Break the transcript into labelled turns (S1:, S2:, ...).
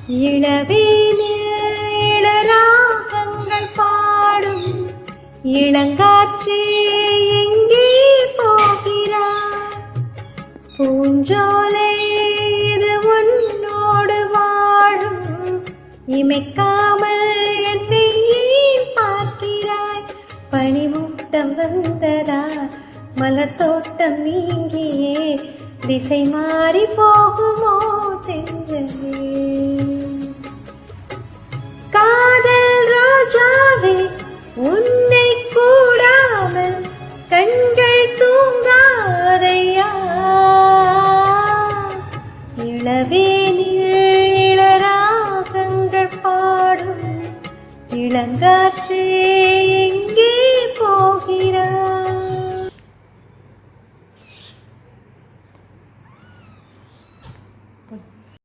S1: இளவேனில் இளராகங்கள் பாடும் இளங்காற்றே எங்கே போகிறாய்? பூஞ்சோலை இது உன்னோடு வாழும், இமைக்காமல் என்னை ஏன் பார்க்கிறாய்? பனிமூட்டம் வந்ததா, மலர் தோட்டம் நீங்கியே திசை மாறி போகுமோ தென்றலே? காதல் ரோஜாவே உன்னை கூடாமல் கண்கள் தூங்காதையா? இளவேனில் இளராகங்கள் பாடும் இளங்காற்றே